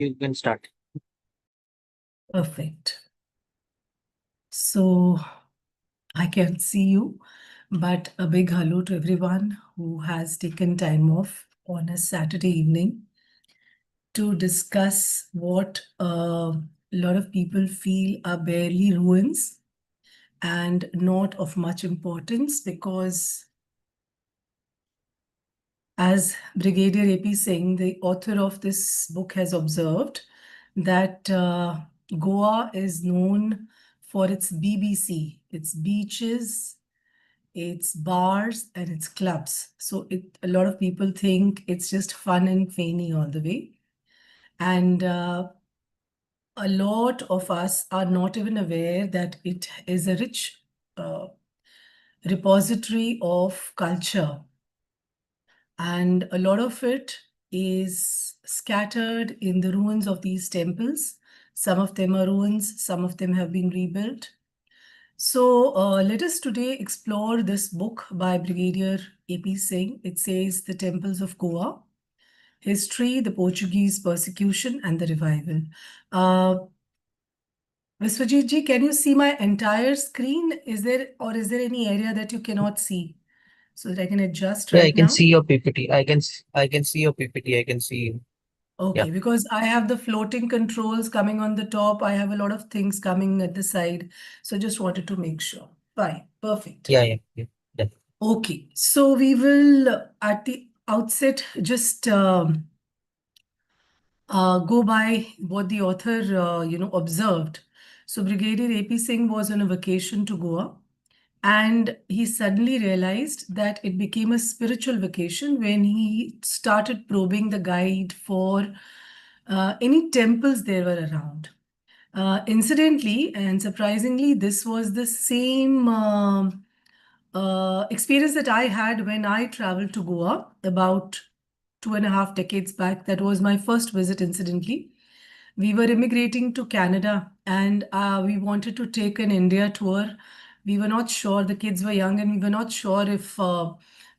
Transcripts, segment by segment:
You can start. Perfect. So I can't see you, but a big hello to everyone who has taken time off on a Saturday evening to discuss what a lot of people feel are barely ruins and not of much importance, because as Brigadier A.P. Singh, the author of this book, has observed, that Goa is known for its BBC, its beaches, its bars, and its clubs. So a lot of people think it's just fun and feiny all the way. And a lot of us are not even aware that it is a rich repository of culture. And a lot of it is scattered in the ruins of these temples. Some of them are ruins, some of them have been rebuilt. So let us today explore this book by Brigadier A.P. Singh. It says The Temples of Goa, History, the Portuguese Persecution and the Revival. Viswajit ji, can you see my entire screen? Is there any area that you cannot see so that I can adjust Yeah, I right can now? see your PPT. I can see your PPT. I can see you. Yeah. Okay, because I have the floating controls coming on the top. I have a lot of things coming at the side. So just wanted to make sure. Fine, perfect. Yeah. Okay, so we will at the outset just go by what the author, observed. So Brigadier A.P. Singh was on a vacation to Goa, and he suddenly realized that it became a spiritual vacation when he started probing the guide for any temples there were around. Incidentally and surprisingly, this was the same experience that I had when I traveled to Goa about 2.5 decades back. That was my first visit, incidentally. We were immigrating to Canada, and we wanted to take an India tour. We were not sure, the kids were young, and we were not sure if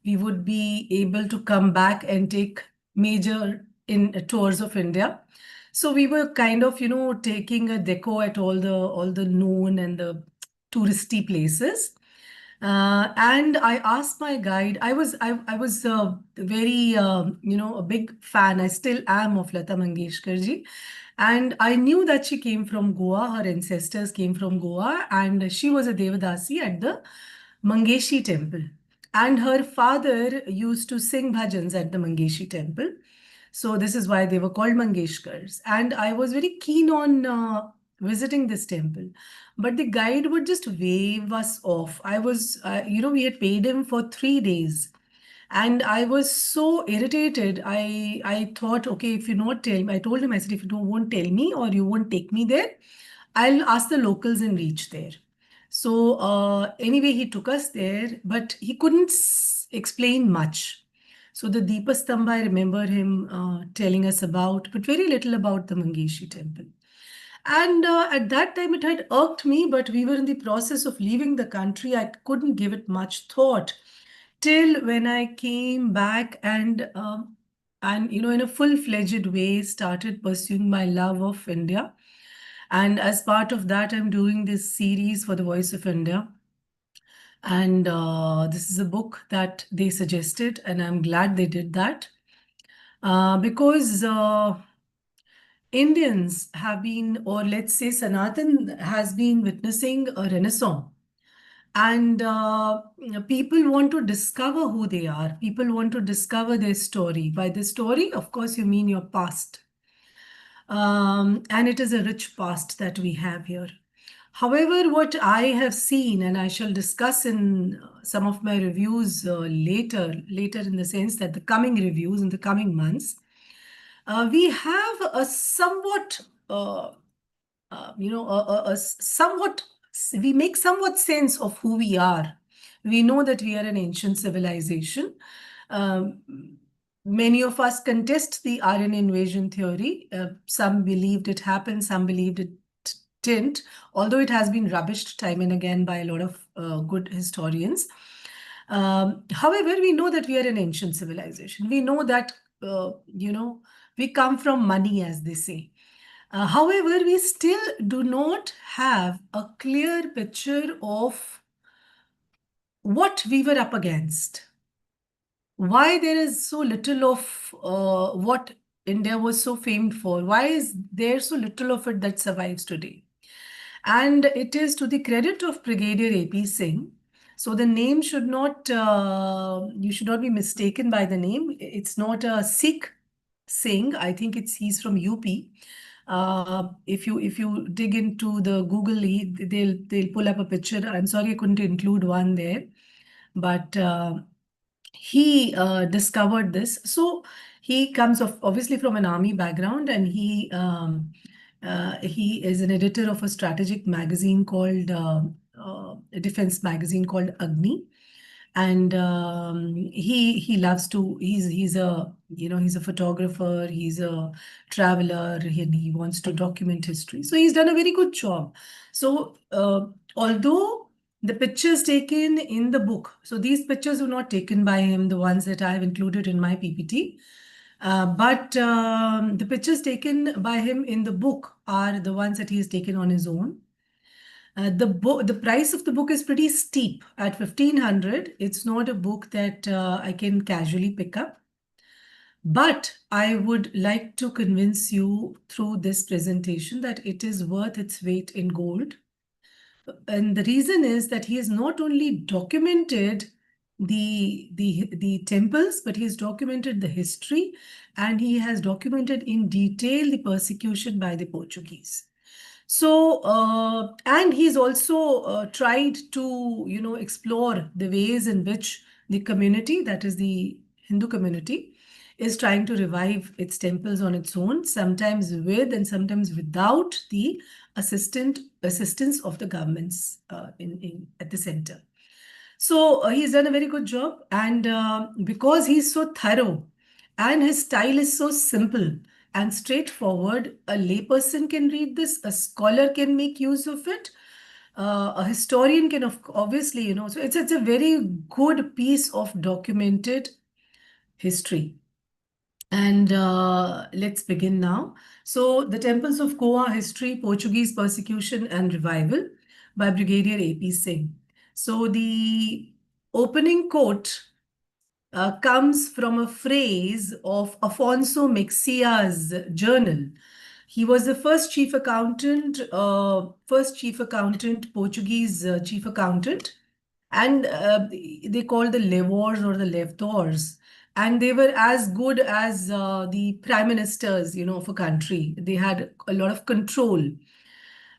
we would be able to come back and take major tours of India. So we were kind of, taking a deco at all the known and the touristy places. And I asked my guide. I was very a big fan. I still am of Lata Mangeshkar ji, and I knew that she came from Goa. Her ancestors came from Goa, and she was a Devadasi at the Mangeshi temple. And her father used to sing bhajans at the Mangeshi temple. So this is why they were called Mangeshkars. And I was very keen on visiting this temple. But the guide would just wave us off. We had paid him for 3 days. And I was so irritated. I thought, okay, if you not tell me, I told him, I said, if you don't won't tell me or you won't take me there, I'll ask the locals and reach there. So anyway, he took us there, but he couldn't explain much. So the Deepastamba, I remember him telling us about, but very little about the Mangeshi temple. And at that time, it had irked me, but we were in the process of leaving the country. I couldn't give it much thought till when I came back and in a full-fledged way started pursuing my love of India. And as part of that, I'm doing this series for the Voice of India. And this is a book that they suggested, and I'm glad they did that because Indians have been, or let's say Sanatan has been witnessing a renaissance. And people want to discover who they are. People want to discover their story. By the story, of course, you mean your past. And it is a rich past that we have here. However, what I have seen, and I shall discuss in some of my reviews later in the sense that the coming reviews in the coming months, we have a somewhat, we make somewhat sense of who we are. We know that we are an ancient civilization. Many of us contest the Aryan invasion theory. Some believed it happened, some believed it didn't, although it has been rubbished time and again by a lot of good historians. However, we know that we are an ancient civilization. We know that, We come from money, as they say. However, we still do not have a clear picture of what we were up against. Why there is so little of what India was so famed for? Why is there so little of it that survives today? And it is to the credit of Brigadier A.P. Singh. So the name should not, you should not be mistaken by the name. It's not a Sikh Singh. I think he's from UP. If you dig into the Google, they'll pull up a picture. I'm sorry I couldn't include one there, but he discovered this. So he comes obviously from an army background, and he is an editor of a strategic magazine called a defense magazine called Agni. And he loves to, he's a, he's a photographer, he's a traveler, and he wants to document history. So he's done a very good job. So although the pictures taken in the book, so these pictures were not taken by him, the ones that I have included in my PPT, but the pictures taken by him in the book are the ones that he has taken on his own. The price of the book is pretty steep at 1,500. It's not a book that I can casually pick up. But I would like to convince you through this presentation that it is worth its weight in gold. And the reason is that he has not only documented the temples, but he has documented the history, and he has documented in detail the persecution by the Portuguese. So, and he's also tried to, explore the ways in which the community, that is the Hindu community, is trying to revive its temples on its own, sometimes with and sometimes without the assistance of the governments at the center. So he's done a very good job, and because he's so thorough and his style is so simple and straightforward, a layperson can read this, a scholar can make use of it, a historian can obviously, so it's a very good piece of documented history. And let's begin now. So, The Temples of Goa, History, Portuguese Persecution and Revival by Brigadier A.P. Singh. So, the opening quote comes from a phrase of Afonso Mexia's journal. He was the first chief accountant, Portuguese chief accountant, and they called the levors or the levtors, and they were as good as the prime ministers, of a country. They had a lot of control.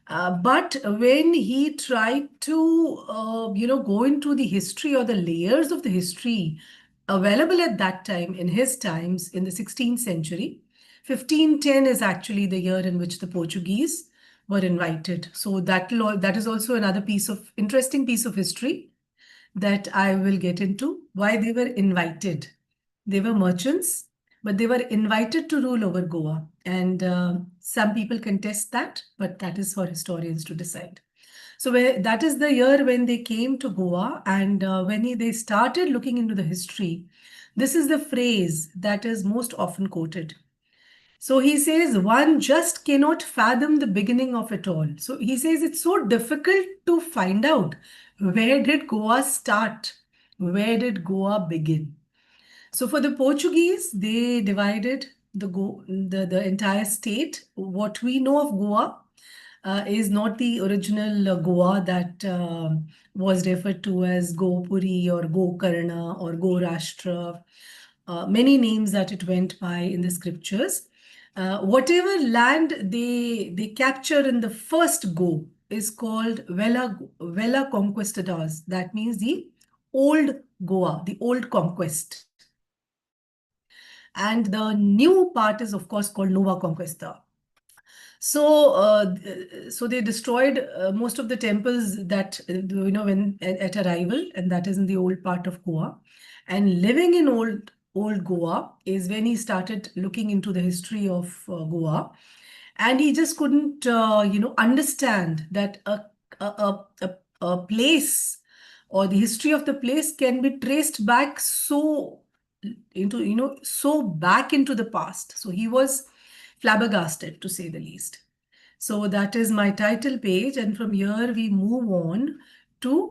But when he tried to, go into the history or the layers of the history available at that time, in his times, in the 16th century, 1510 is actually the year in which the Portuguese were invited. So that is also another interesting piece of history that I will get into, why they were invited. They were merchants, but they were invited to rule over Goa. And some people contest that, but that is for historians to decide. So that is the year when they came to Goa, and when they started looking into the history, this is the phrase that is most often quoted. So he says, one just cannot fathom the beginning of it all. So he says it's so difficult to find out, where did Goa start? Where did Goa begin? So for the Portuguese, they divided the entire state. What we know of Goa is not the original Goa that was referred to as Gopuri or Gokarna or Gorashtra, many names that it went by in the scriptures. Whatever land they capture in the first go is called Vela Conquistadas. That means the old Goa, the old conquest. And the new part is, of course, called Nova Conquista. So they destroyed most of the temples that, when at arrival, and that is in the old part of Goa. And living in old Goa is when he started looking into the history of Goa. And he just couldn't, understand that a place or the history of the place can be traced back so so back into the past. So he was flabbergasted, to say the least. So that is my title page. And from here, we move on to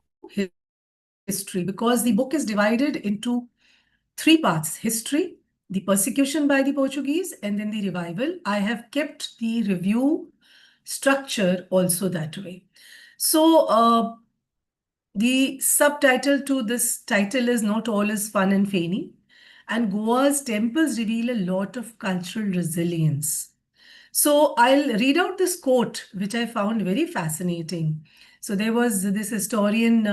history, because the book is divided into three parts: history, the persecution by the Portuguese, and then the revival. I have kept the review structure also that way. So, the subtitle to this title is Not All is Fun and Feiny. And Goa's temples reveal a lot of cultural resilience. So I'll read out this quote, which I found very fascinating. So there was this historian,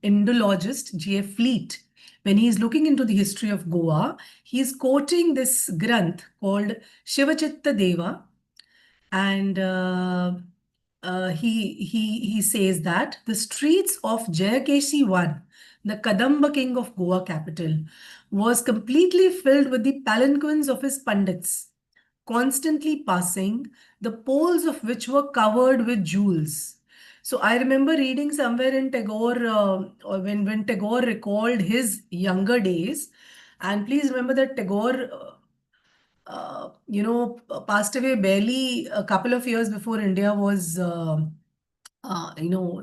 Indologist, G.F. Fleet. When he's looking into the history of Goa, he's quoting this granth called Shivachitta Deva, and he says that the streets of Jayakeshi I, the Kadamba king of Goa capital, was completely filled with the palanquins of his pandits, constantly passing, the poles of which were covered with jewels. So I remember reading somewhere in Tagore, or when Tagore recalled his younger days, and please remember that Tagore, passed away barely a couple of years before India was,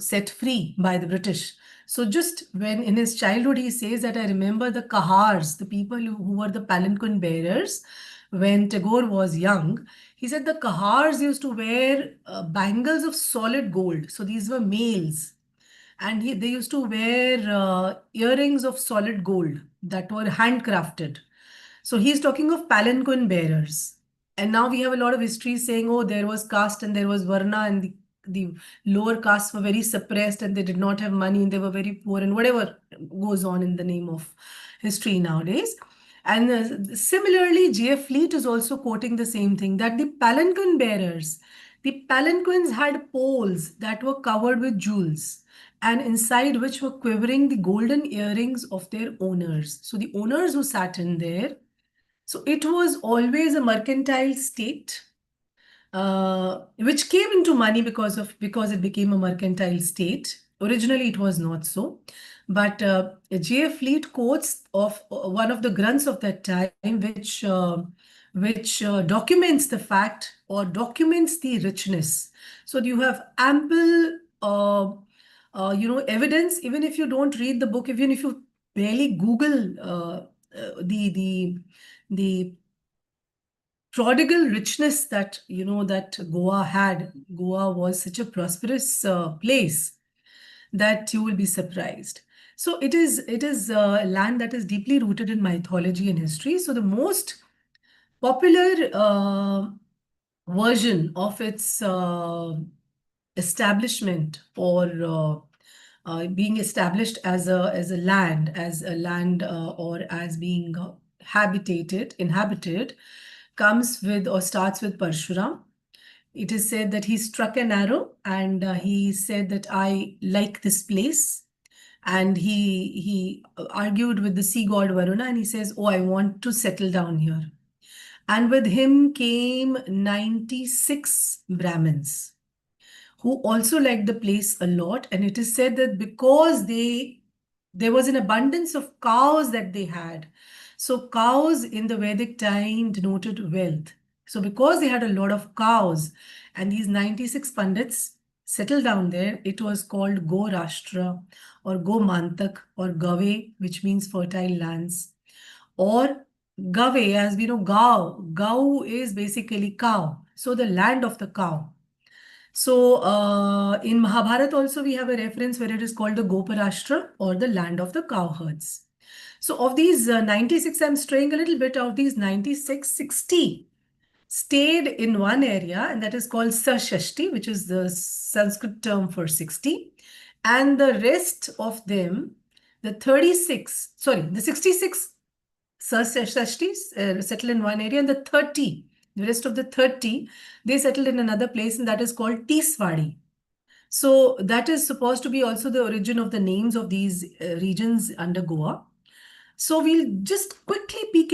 set free by the British. So just when in his childhood, he says that I remember the Kahars, the people who were the palanquin bearers, when Tagore was young. He said the Kahars used to wear bangles of solid gold. So these were males. And they used to wear earrings of solid gold that were handcrafted. So he's talking of palanquin bearers. And now we have a lot of history saying, oh, there was caste and there was varna, and the lower castes were very suppressed and they did not have money and they were very poor, and whatever goes on in the name of history nowadays. And similarly, J.F. Fleet is also quoting the same thing, that the palanquin bearers, the palanquins had poles that were covered with jewels, and inside which were quivering the golden earrings of their owners. So the owners who sat in there, so it was always a mercantile state, which came into money because it became a mercantile state. Originally, it was not so. But J.F. Fleet quotes of one of the grunts of that time, which documents the fact or documents the richness. So you have ample, evidence. Even if you don't read the book, even if you barely Google the prodigal richness that Goa had. Goa was such a prosperous place that you will be surprised. So it is a land that is deeply rooted in mythology and history. So the most popular version of its establishment, or being established as a land, or as being inhabited, comes with or starts with Parshuram. It is said that he struck an arrow, and he said that I like this place. And he argued with the sea god Varuna, and he says, oh, I want to settle down here. And with him came 96 Brahmins who also liked the place a lot. And it is said that because there was an abundance of cows that they had. So cows in the Vedic time denoted wealth. So because they had a lot of cows, and these 96 Pandits settled down there, it was called Go Rashtra, or Go Mantak, or Gave, which means fertile lands, or Gave, as we know, Gau. Gau is basically cow. So the land of the cow. So in Mahabharata also we have a reference where it is called the Goparashtra, or the land of the cowherds. So of these 96, I'm straying a little bit. Of these 96, 60 stayed in one area, and that is called Sashashti, which is the Sanskrit term for 60. And the rest of them, the 66 Sashtis settled in one area, and the rest of the 30, they settled in another place, and that is called Tiswadi. So that is supposed to be also the origin of the names of these regions under Goa. So we'll just quickly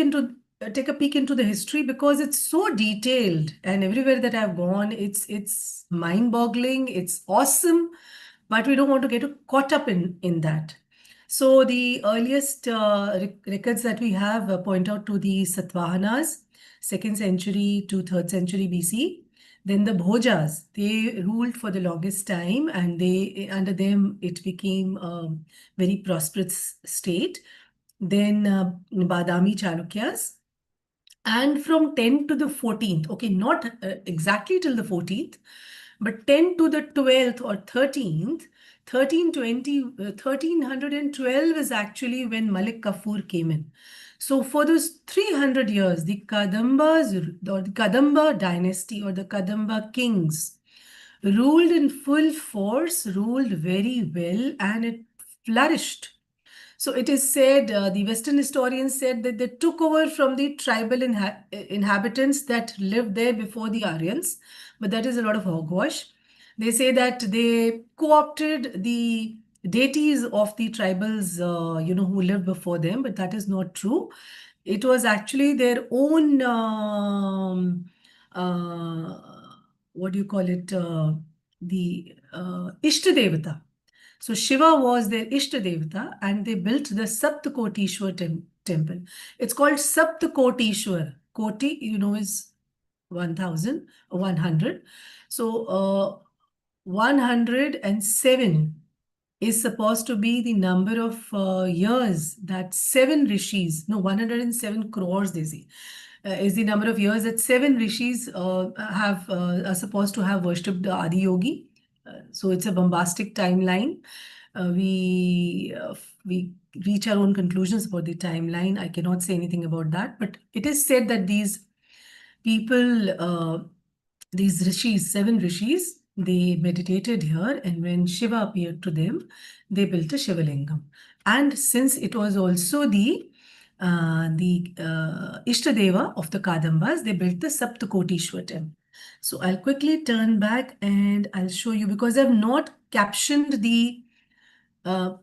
take a peek into the history, because it's so detailed, and everywhere that I've gone, it's mind-boggling, it's awesome, but we don't want to get caught up in that. So the earliest records that we have point out to the Satvahanas, 2nd century to 3rd century BC. Then the Bhojas, they ruled for the longest time, and they under them it became a very prosperous state. Then Badami Chalukyas, and from 10th to the 14th, okay, not exactly till the 14th, but 10 to the 12th or 13th, 1312 is actually when Malik Kafur came in. So for those 300 years, the Kadambas or the Kadamba dynasty or the Kadamba kings ruled in full force, ruled very well, and it flourished. So it is said, the Western historians said that they took over from the tribal inhabitants that lived there before the Aryans, but that is a lot of hogwash. They say that they co-opted the deities of the tribals, who lived before them, but that is not true. It was actually their own, what do you call it, the Ishtadevata. So Shiva was their Ishtadevata, and they built the Saptakotishwar temple. It's called Saptakotishwar. Koti, is 1,000, 100. So 107 is supposed to be the number of years that 7 rishis, no, 107 crores, they say, is the number of years that 7 rishis are supposed to have worshipped the Adi Yogi. So it's a bombastic timeline. We reach our own conclusions about the timeline. I cannot say anything about that, but it is said that these people, these rishis, 7 rishis, they meditated here, and when Shiva appeared to them, they built a Shivalingam. And since it was also the Ishtadeva of the Kadambas, they built the Saptakotishwar temple. So I'll quickly turn back and I'll show you, because I've not captioned the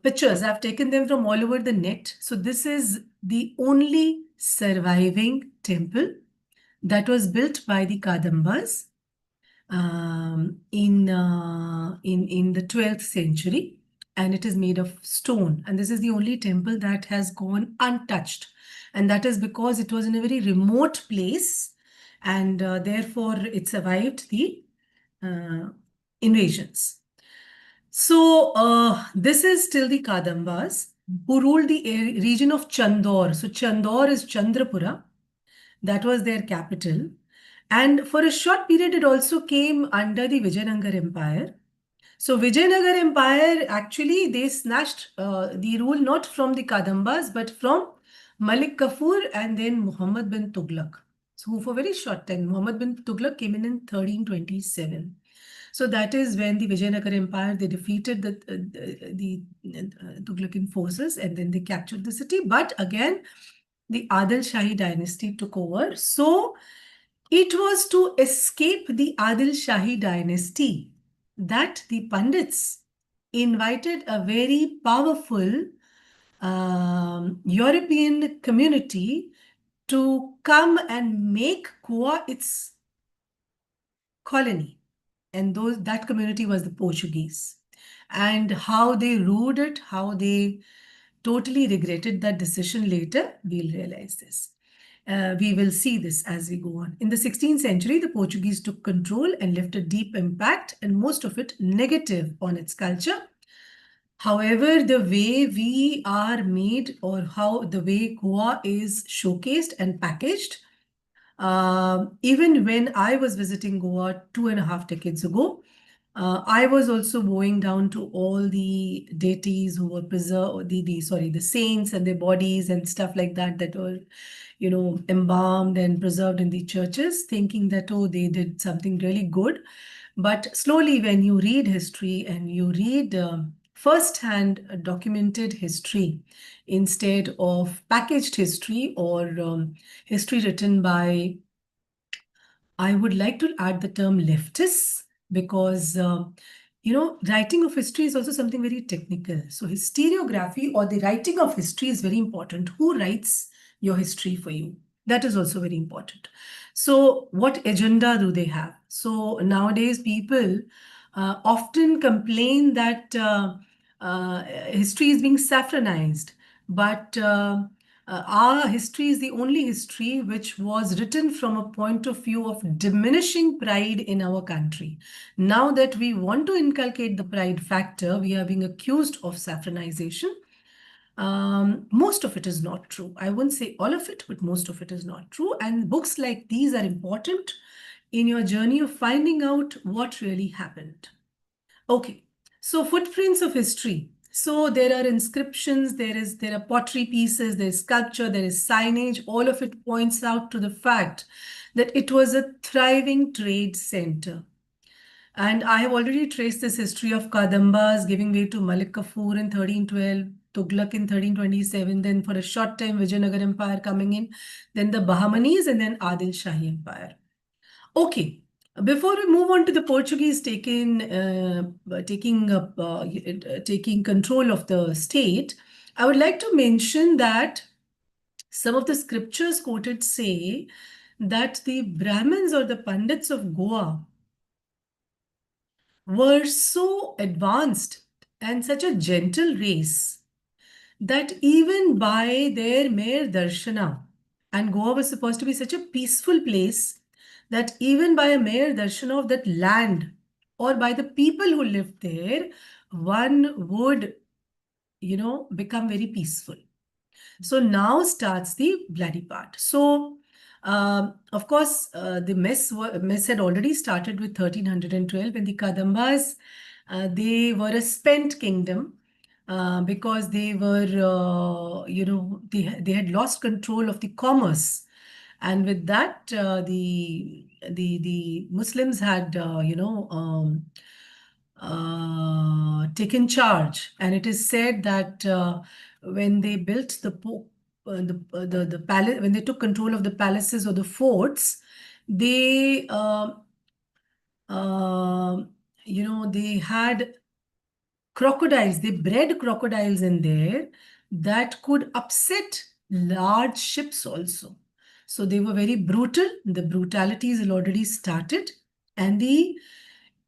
pictures. I've taken them from all over the net. So this is the only surviving temple that was built by the Kadambas in the 12th century, and it is made of stone. And this is the only temple that has gone untouched, and that is because it was in a very remote place, and therefore it survived the invasions. So this is still the Kadambas who ruled the region of Chandor. So Chandor is Chandrapura. That was their capital. And for a short period, it also came under the Vijayanagar Empire. So Vijayanagar Empire, actually, they snatched the rule not from the Kadambas, but from Malik Kafur and then Muhammad bin Tughlaq. So for a very short time, Muhammad bin Tughlaq came in 1327. So that is when the Vijayanagar Empire, they defeated the Tughlaqian forces, and then they captured the city. But again, the Adil Shahi dynasty took over. So it was to escape the Adil Shahi dynasty that the Pandits invited a very powerful European community to come and make Goa its colony. And that community was the Portuguese. And how they ruled it, how they totally regretted that decision later, we'll realize this. We will see this as we go on. In the 16th century, the Portuguese took control and left a deep impact, and most of it negative, on its culture. However, the way we are made, or how the way Goa is showcased and packaged, even when I was visiting Goa 2.5 decades ago, I was also going down to all the deities who were preserved, the saints and their bodies and stuff like that, that were, embalmed and preserved in the churches, thinking that, oh, they did something really good. But slowly, when you read history and you read first-hand documented history instead of packaged history or history written by, I would like to add the term leftists, because writing of history is also something very technical. So historiography, or the writing of history, is very important. Who writes your history for you? That is also very important. So what agenda do they have? So nowadays people often complain that history is being saffronized, but our history is the only history which was written from a point of view of diminishing pride in our country. Now that we want to inculcate the pride factor, we are being accused of saffronization. Most of it is not true. I wouldn't say all of it, but most of it is not true. And books like these are important in your journey of finding out what really happened. Okay, so footprints of history. So there are inscriptions, there are pottery pieces, there's sculpture, there is signage. All of it points out to the fact that it was a thriving trade center. And I have already traced this history of Kadambas giving way to Malik Kafur in 1312, Tughlaq in 1327, then for a short time Vijayanagar Empire coming in, then the Bahmanis, and then Adil Shahi Empire. Okay, before we move on to the Portuguese taking control of the state, I would like to mention that some of the scriptures quoted say that the Brahmins or the Pandits of Goa were so advanced and such a gentle race that even by their mere darshana, and Goa was supposed to be such a peaceful place that even by a mere darshana of that land or by the people who lived there, one would, become very peaceful. So now starts the bloody part. So, of course, the mess had already started with 1312 when the Kadambas, they were a spent kingdom because they were, they had lost control of the commerce. And with that, the Muslims had, taken charge. And it is said that when they built the palace, when they took control of the palaces or the forts, they they had crocodiles. They bred crocodiles in there that could upset large ships also. So they were very brutal. The brutalities had already started, and the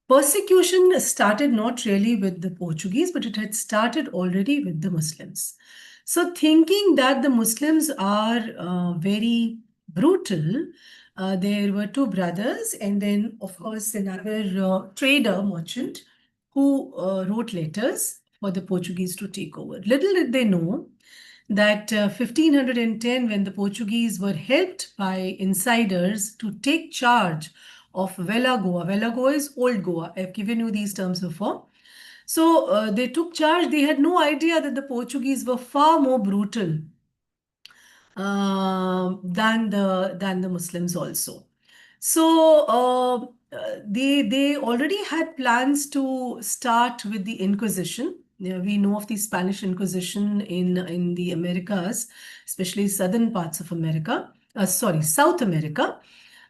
persecution started not really with the Portuguese, but it had started already with the Muslims. So, thinking that the Muslims are very brutal, there were two brothers, and then, of course, another trader merchant who wrote letters for the Portuguese to take over. Little did they know that 1510, when the Portuguese were helped by insiders to take charge of Vela Goa. Vela Goa is Old Goa. I've given you these terms before. So they took charge. They had no idea that the Portuguese were far more brutal than the Muslims also. So they already had plans to start with the Inquisition. Yeah, we know of the Spanish Inquisition in the Americas, especially southern parts of America. South America.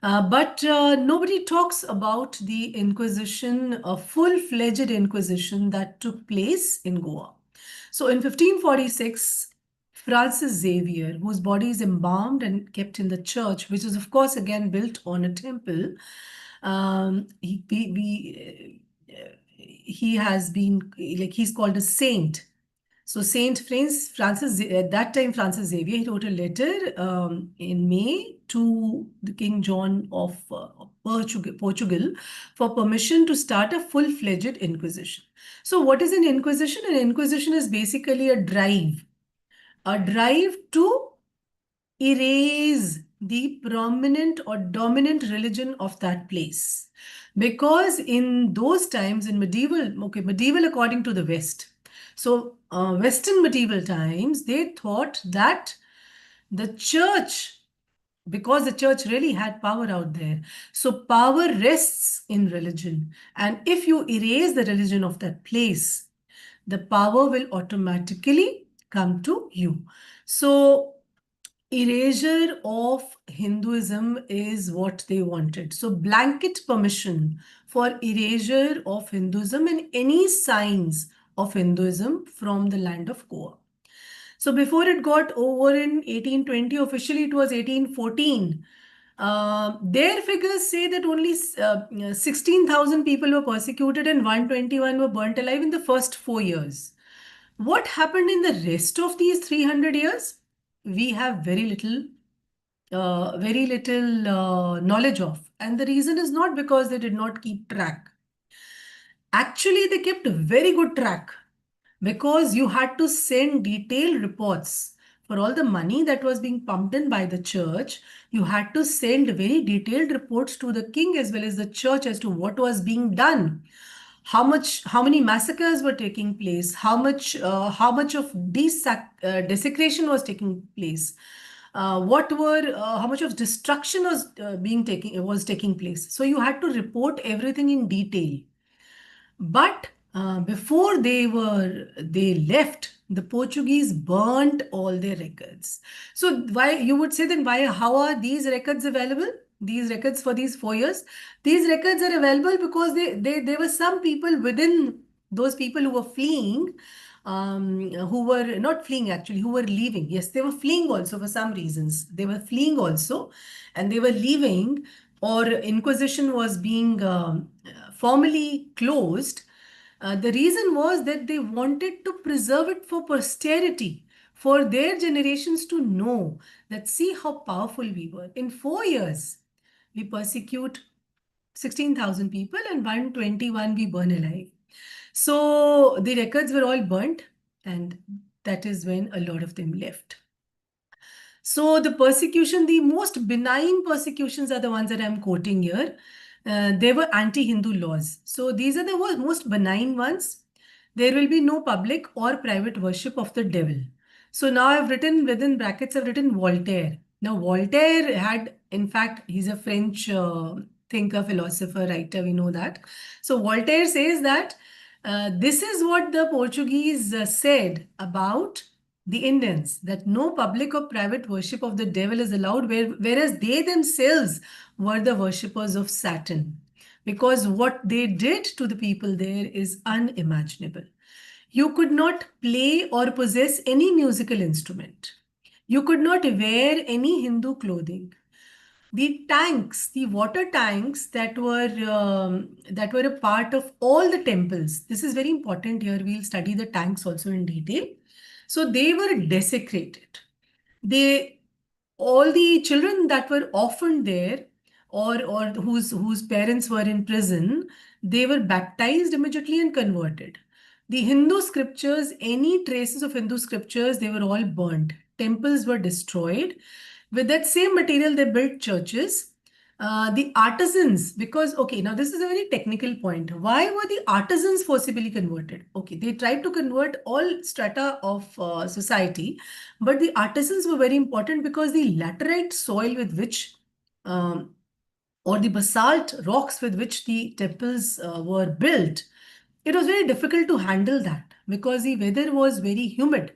But nobody talks about the Inquisition, a full-fledged Inquisition that took place in Goa. So in 1546, Francis Xavier, whose body is embalmed and kept in the church, which is of course again built on a temple, he has been, like, he's called a saint. So Saint Francis, at that time Francis Xavier, he wrote a letter in May to the King John of Portugal for permission to start a full-fledged Inquisition. So what is an Inquisition? An Inquisition is basically a drive to erase the prominent or dominant religion of that place. Because in those times, in medieval according to the West. So Western medieval times, they thought that the church, because the church really had power out there. So power rests in religion. And if you erase the religion of that place, the power will automatically come to you. So erasure of Hinduism is what they wanted. So blanket permission for erasure of Hinduism and any signs of Hinduism from the land of Goa. So before it got over in 1820, officially it was 1814. Their figures say that only 16,000 people were persecuted and 121 were burnt alive in the first 4 years. What happened in the rest of these 300 years? We have very little knowledge of. And the reason is not because they did not keep track. Actually, they kept very good track because you had to send detailed reports for all the money that was being pumped in by the church. You had to send very detailed reports to the king as well as the church as to what was being done, how many massacres were taking place, how much of desecration was taking place, how much of destruction was taking place. So you had to report everything in detail. But before they left, the Portuguese burnt all their records. So why you would say then why how are these records available? These records for these 4 years, these records are available because there were some people within those people who were fleeing, who were not fleeing actually, who were leaving. Yes, they were fleeing also for some reasons. They were fleeing also, and they were leaving, or Inquisition was being formally closed. The reason was that they wanted to preserve it for posterity, for their generations to know that see how powerful we were. In 4 years, we persecute 16,000 people and 121 we burn alive. So the records were all burnt, and that is when a lot of them left. So the persecution, the most benign persecutions are the ones that I'm quoting here. They were anti-Hindu laws. So these are the most benign ones. There will be no public or private worship of the devil. So now I've written within brackets, I've written Voltaire. Now Voltaire had, in fact, he's a French thinker, philosopher, writer, we know that. So Voltaire says that this is what the Portuguese said about the Indians, that no public or private worship of the devil is allowed, whereas they themselves were the worshippers of Saturn. Because what they did to the people there is unimaginable. You could not play or possess any musical instrument. You could not wear any Hindu clothing. The tanks, the water tanks that were a part of all the temples. This is very important here. We'll study the tanks also in detail. So they were desecrated. They all the children that were orphaned there, or whose parents were in prison, they were baptized immediately and converted. The Hindu scriptures, any traces of Hindu scriptures, they were all burnt. Temples were destroyed. With that same material, they built churches. The artisans, because, okay, now this is a very technical point. Why were the artisans forcibly converted? Okay, they tried to convert all strata of society, but the artisans were very important because the laterite soil with which, or the basalt rocks with which the temples were built, it was very difficult to handle that because the weather was very humid.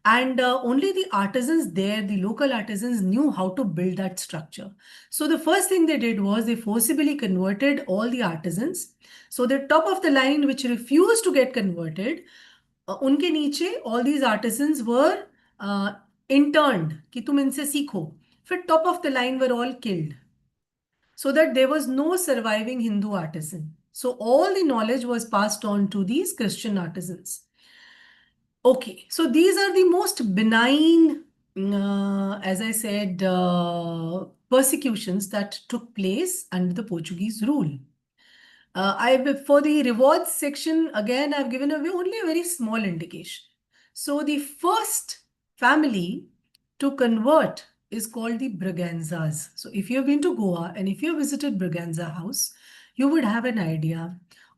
And only the artisans there, the local artisans, knew how to build that structure. So the first thing they did was they forcibly converted all the artisans. So the top of the line, which refused to get converted, उनके नीचे all these artisans were interned कि तुम इनसे सीखो. फिर top of the line were all killed, so that there was no surviving Hindu artisan. So all the knowledge was passed on to these Christian artisans. Okay, so these are the most benign, as I said, persecutions that took place under the Portuguese rule. For the rewards section, again, I've given away only a very small indication. So the first family to convert is called the Braganzas. So if you've been to Goa and if you visited Braganza House, you would have an idea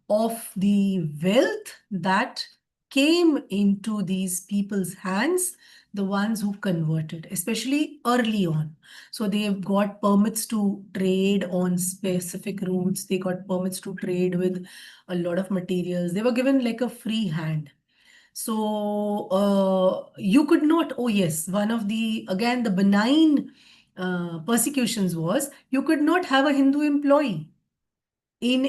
of the wealth that came into these people's hands, the ones who converted, especially early on. So they've got permits to trade on specific routes. They got permits to trade with a lot of materials. They were given like a free hand. So you could not, oh yes, one of the, again, the benign persecutions was you could not have a Hindu employee in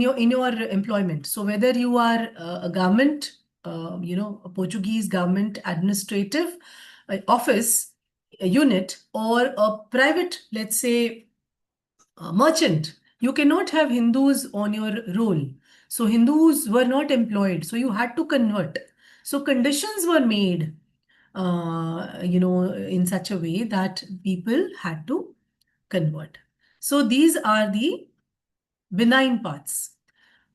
your employment. So whether you are a government, a Portuguese government administrative office, a unit, or a private, let's say, merchant, you cannot have Hindus on your roll. So Hindus were not employed. So you had to convert. So conditions were made, in such a way that people had to convert. So these are the benign parts.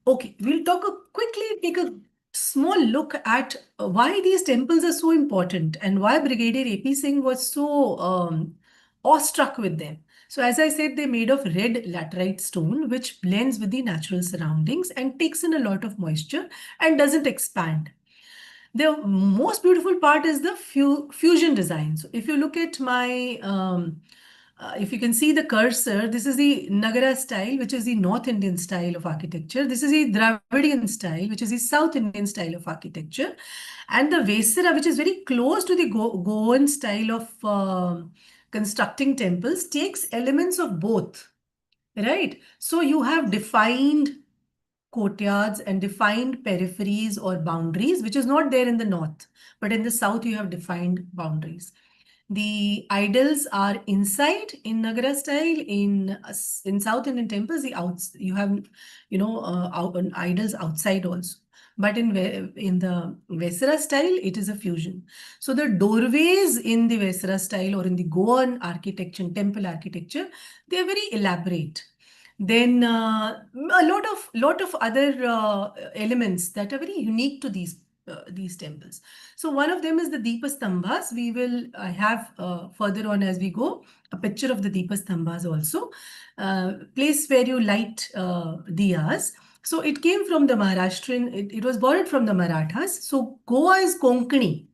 Okay, we'll quickly take a small look at why these temples are so important and why Brigadier A.P. Singh was so awestruck with them. So as I said, they're made of red laterite stone, which blends with the natural surroundings and takes in a lot of moisture and doesn't expand. The most beautiful part is the fusion design. So if you look at my, if you can see the cursor, this is the Nagara style, which is the North Indian style of architecture. This is the Dravidian style, which is the South Indian style of architecture. And the Vesara, which is very close to the Goan style of constructing temples, takes elements of both, right? So you have defined courtyards and defined peripheries or boundaries, which is not there in the north, but in the south you have defined boundaries. The idols are inside in Nagara style. In South Indian temples, you have idols outside also. But in the Vesara style, it is a fusion. So the doorways in the Vesara style or in the Goan architecture, temple architecture, they are very elaborate. Then a lot of other elements that are very unique to these temples. So one of them is the Deepastambhas. We will have further on as we go a picture of the Deepastambhas also. Place where you light diyas. So it came from the Maharashtrian, it was borrowed from the Marathas. So Goa is Konkani.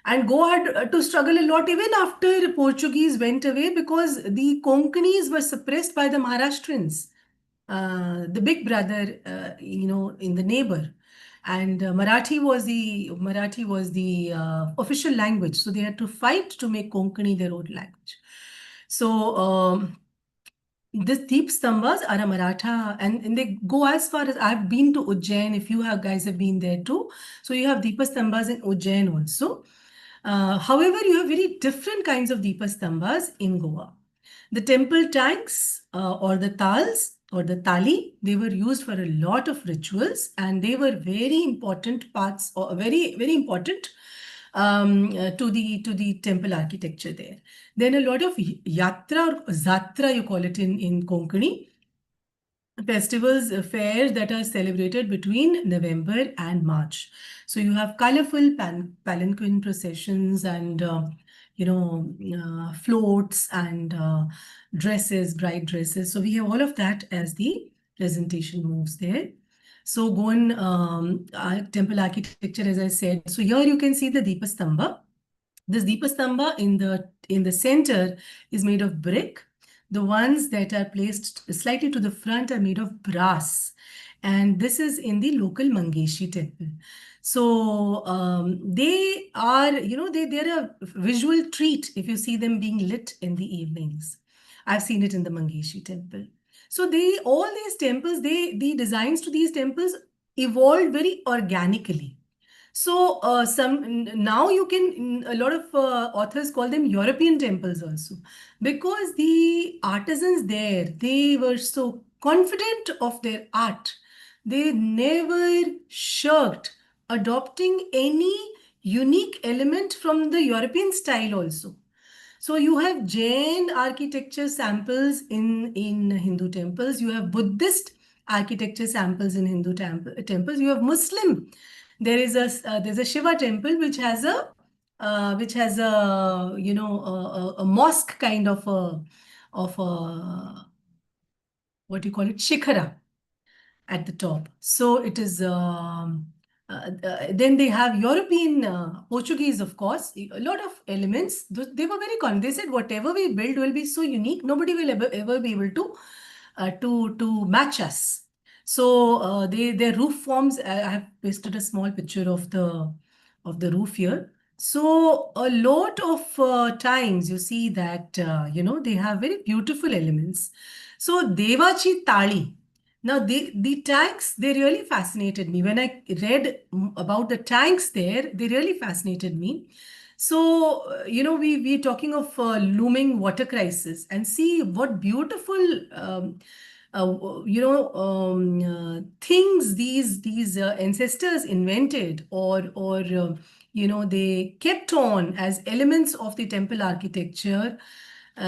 And Goa had to struggle a lot even after Portuguese went away because the Konkanis were suppressed by the Maharashtrians, the big brother, in the neighbor. And Marathi was the official language. So they had to fight to make Konkani their own language. So this Deep Stambhas are a Maratha, and they go as far as I've been to Ujjain. If you guys have been there too, so you have Deepa Stambhas in Ujjain also. However, you have very different kinds of Deepa Stambhas in Goa. The temple tanks or the tals or the tali, they were used for a lot of rituals and they were very important parts or very important to the temple architecture there. Then a lot of yatra or zatra, you call it in Konkani, festivals, fairs that are celebrated between November and March. So you have colorful palanquin processions and floats and dresses, bright dresses. So we have all of that as the presentation moves there. So Goan temple architecture, as I said. So here you can see the Deepastambha. This Deepastambha in the center is made of brick. The ones that are placed slightly to the front are made of brass. And this is in the local Mangeshi temple. So they are, they're a visual treat if you see them being lit in the evenings. I've seen it in the Mangeshi temple. So all these temples, the designs to these temples evolved very organically. So now you can, a lot of authors call them European temples also, because the artisans there, they were so confident of their art. They never shirked adopting any unique element from the European style also. So you have Jain architecture samples in Hindu temples. You have Buddhist architecture samples in Hindu temples. You have Muslim. There's a Shiva temple which has a mosque kind of a what do you call it, shikhara at the top. So it is, then they have European, Portuguese, of course, a lot of elements. They were very confident. They said, whatever we build will be so unique, nobody will ever be able to match us. So their roof forms, I have pasted a small picture of the roof here. So a lot of times you see that, they have very beautiful elements. So Devachi Tali. Now, the tanks, they really fascinated me. When I read about the tanks there, they really fascinated me. So, we're talking of looming water crisis and see what beautiful things these ancestors invented, or they kept on as elements of the temple architecture.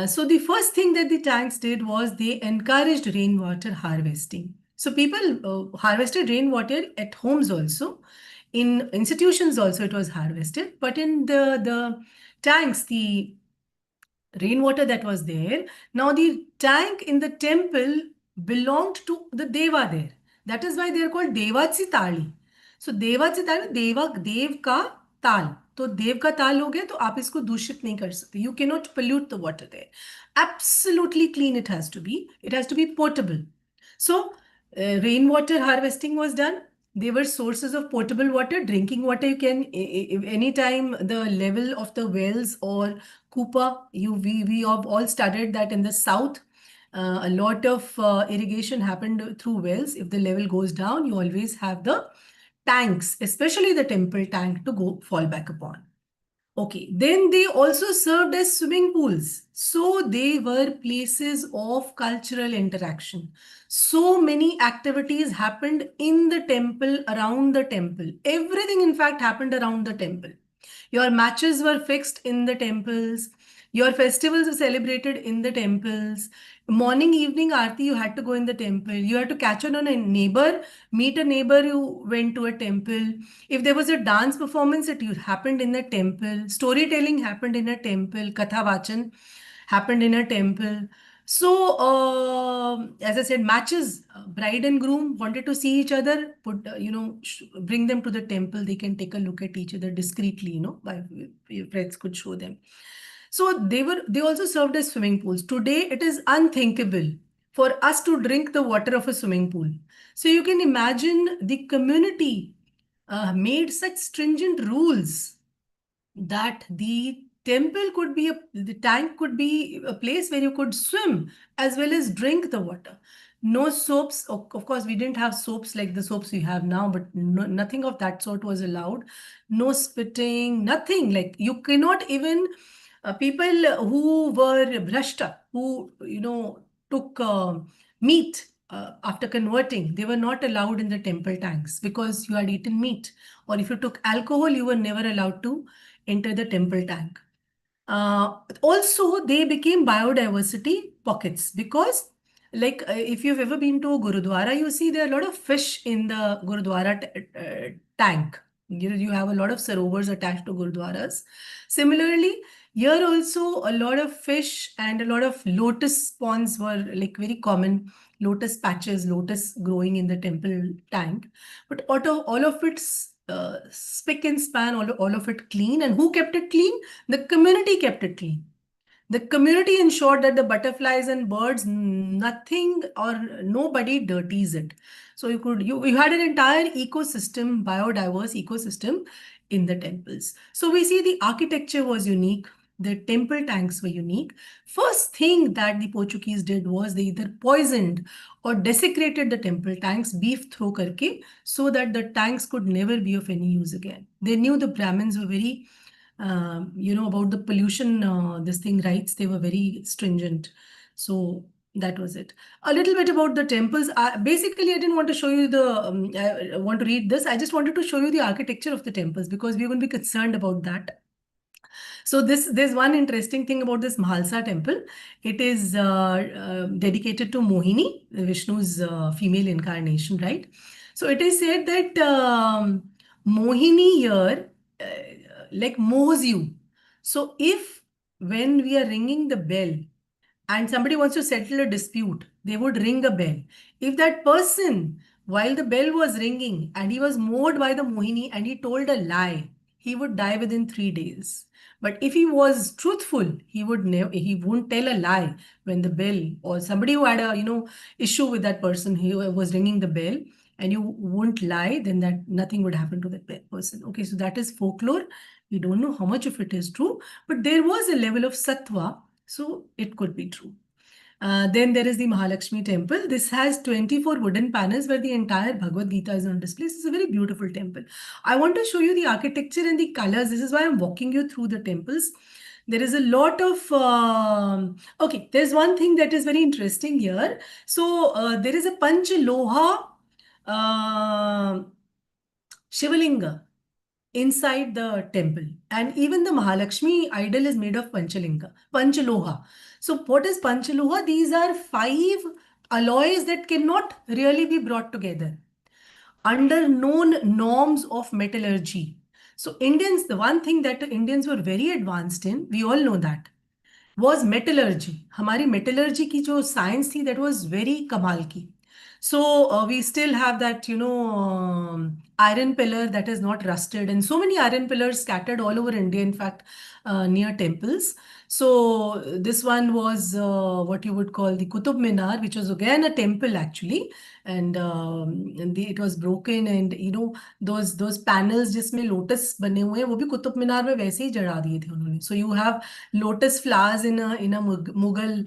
So the first thing that the tanks did was they encouraged rainwater harvesting. So people harvested rainwater at homes also. In institutions also it was harvested, but in the tanks, the rainwater that was there. Now the tank in the temple belonged to the Deva there. That is why they are called Devachi Tali. So Devachi Tali, Deva Dev का ताल. तो देव का ताल हो गया तो आप इसको दूषित नहीं कर सकते. You cannot pollute the water there. Absolutely clean it has to be. It has to be potable. So rainwater harvesting was done. They were sources of potable water. Drinking water, you can anytime the level of the wells or Kupa, we have all studied that in the south. A lot of irrigation happened through wells. If the level goes down, you always have the tanks, especially the temple tank, to go fall back upon. Okay, then they also served as swimming pools. So they were places of cultural interaction. So many activities happened in the temple, around the temple. Everything, in fact, happened around the temple. Your matches were fixed in the temples. Your festivals were celebrated in the temples. Morning, evening, Aarti, you had to go in the temple. You had to catch on a neighbor, meet a neighbor, you went to a temple. If there was a dance performance, it happened in a temple. Storytelling happened in a temple. Katha Vachan happened in a temple. So, as I said, matches, bride and groom wanted to see each other, bring them to the temple. They can take a look at each other discreetly, by your friends could show them. So they also served as swimming pools. Today, it is unthinkable for us to drink the water of a swimming pool. So you can imagine the community made such stringent rules that the tank could be a place where you could swim as well as drink the water. No soaps. Of course, we didn't have soaps like the soaps we have now, but nothing of that sort was allowed. No spitting, nothing. Like you cannot even, people who were bhrashta, who, took meat after converting, they were not allowed in the temple tanks because you had eaten meat. Or if you took alcohol, you were never allowed to enter the temple tank. Also, they became biodiversity pockets because, like, if you've ever been to a Gurudwara, you see there are a lot of fish in the Gurudwara tank. You have a lot of sarovars attached to Gurudwaras. Similarly, here also a lot of fish and a lot of lotus ponds were like very common. Lotus patches, lotus growing in the temple tank. But all of its spick and span, all of it clean. And who kept it clean? The community kept it clean. The community ensured that the butterflies and birds, nothing or nobody dirties it. So you had an entire ecosystem, biodiverse ecosystem in the temples. So we see the architecture was unique. The temple tanks were unique. First thing that the Portuguese did was they either poisoned or desecrated the temple tanks, beef throw karke, so that the tanks could never be of any use again. They knew the Brahmins were very about the pollution, this thing rights, they were very stringent. So that was it. A little bit about the temples. Basically, I didn't want to show you I want to read this. I just wanted to show you the architecture of the temples because we're going to be concerned about that. So there's one interesting thing about this Mahalsa temple. It is dedicated to Mohini, Vishnu's female incarnation, right? So it is said that Mohini here like mows you. So if when we are ringing the bell and somebody wants to settle a dispute, they would ring a bell. If that person, while the bell was ringing and he was mowed by the Mohini and he told a lie, he would die within 3 days. But if he was truthful, he wouldn't tell a lie when the bell, or somebody who had a issue with that person, he was ringing the bell, and you won't lie, then that nothing would happen to that person. Okay, so that is folklore. We don't know how much of it is true, but there was a level of sattva, so it could be true. Then there is the Mahalakshmi temple. This has 24 wooden panels where the entire Bhagavad Gita is on display. This is a very beautiful temple. I want to show you the architecture and the colors. This is why I'm walking you through the temples. There is a lot of, okay, there's one thing that is very interesting here. So there is a Panchaloha Shivalinga inside the temple. And even the Mahalakshmi idol is made of Panchaloha. So what is Panchaloha? These are 5 alloys that cannot really be brought together under known norms of metallurgy. So Indians, the one thing that the Indians were very advanced in, we all know that, was metallurgy. हमारी metallurgy की जो science थी, that was very कमाल की. So we still have that, iron pillar that is not rusted, and so many iron pillars scattered all over India, in fact, near temples. So this one was what you would call the Qutub Minar, which was again a temple actually, and it was broken, and those panels जिसमें lotus बने हुए हैं वो भी कुतुब मीनार में वैसे ही जड़ा दिए थे उन्होंने. So you have lotus flowers in a Mughal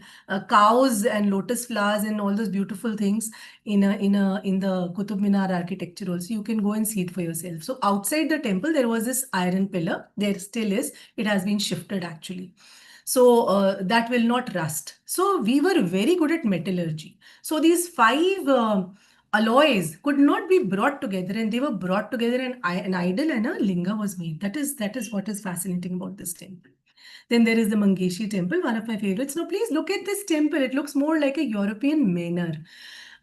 cows and lotus flowers and all those beautiful things in the Qutub Minar architecture also. You can go and see it for yourself. So outside the temple there was this iron pillar. There still is. It has been shifted actually. So that will not rust. So we were very good at metallurgy. So these 5 alloys could not be brought together, and they were brought together, and an idol and a linga was made. That is what is fascinating about this temple. Then there is the Mangeshi temple, one of my favorites. Now please look at this temple. It looks more like a European manor.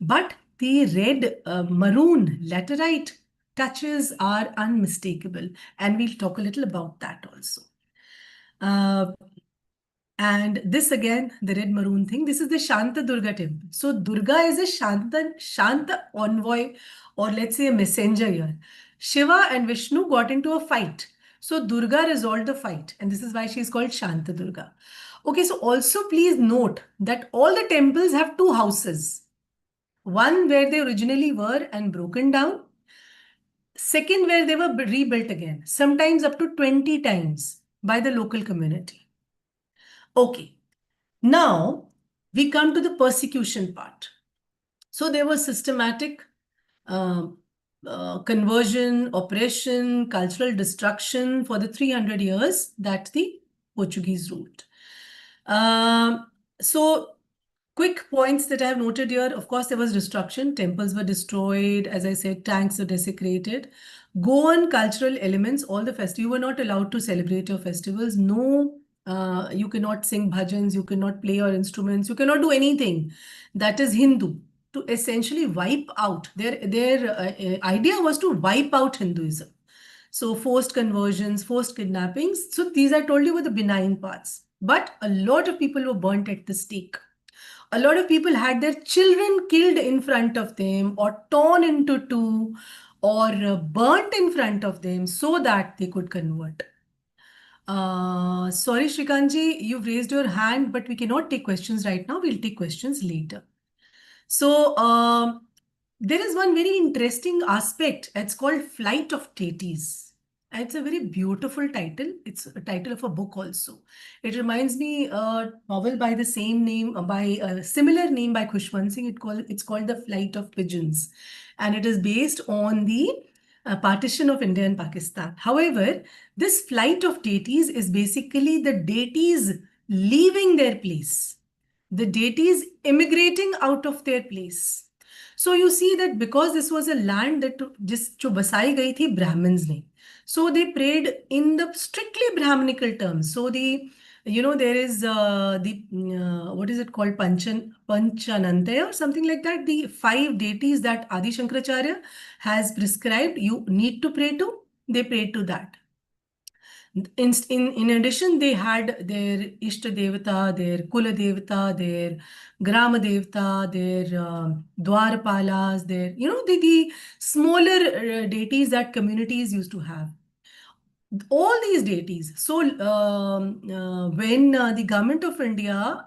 But the red maroon laterite touches are unmistakable. And we'll talk a little about that also. And this again, the red maroon thing, this is the Shanta Durga temple. So Durga is a Shanta envoy, or let's say a messenger here. Shiva and Vishnu got into a fight. So Durga resolved the fight, and this is why she is called Shanta Durga. Okay, so also please note that all the temples have 2 houses. One where they originally were and broken down. Second where they were rebuilt again, sometimes up to 20 times by the local community. Okay, now we come to the persecution part. So there was systematic conversion, oppression, cultural destruction for the 300 years that the Portuguese ruled. So quick points that I have noted here. Of course, there was destruction. Temples were destroyed. As I said, tanks were desecrated. Goan cultural elements, all the festivals, you were not allowed to celebrate your festivals. No, you cannot sing bhajans, you cannot play your instruments, you cannot do anything that is Hindu, to essentially wipe out. Their idea was to wipe out Hinduism. So forced conversions, forced kidnappings. So these I told you were the benign parts. But a lot of people were burnt at the stake. A lot of people had their children killed in front of them, or torn into 2, or burnt in front of them so that they could convert. Sorry, Shrikanji, you've raised your hand, but we cannot take questions right now. We'll take questions later. So there is one very interesting aspect. It's called Flight of Deities. It's a very beautiful title. It's a title of a book also. It reminds me a novel by the same name, by a similar name by Khushwant Singh. It's called The Flight of Pigeons. And it is based on the partition of India and Pakistan. However, this flight of deities is basically the deities leaving their place, the deities immigrating out of their place. So you see that because this was a land that जो बसाई गई थी Brahmins ने, so they prayed in the strictly Brahminical terms. So there is what is it called, Panchanantaya or something like that, the 5 deities that Adi Shankaracharya has prescribed you need to pray to. They prayed to that. In addition, they had their Ishta Devata, their Kula Devata, their Grama Devata, their Dwarpalas, their, the smaller deities that communities used to have. All these deities. So when the government of India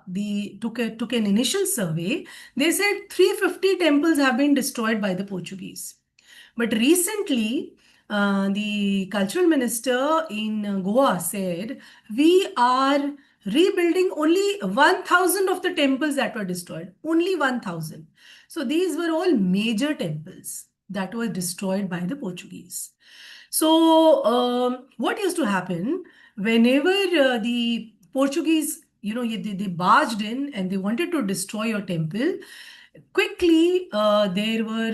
took an initial survey, they said 350 temples have been destroyed by the Portuguese. But recently, the cultural minister in Goa said, we are rebuilding only 1,000 of the temples that were destroyed. Only 1,000. So these were all major temples that were destroyed by the Portuguese. So what used to happen whenever the Portuguese, they barged in and they wanted to destroy your temple. Quickly, there were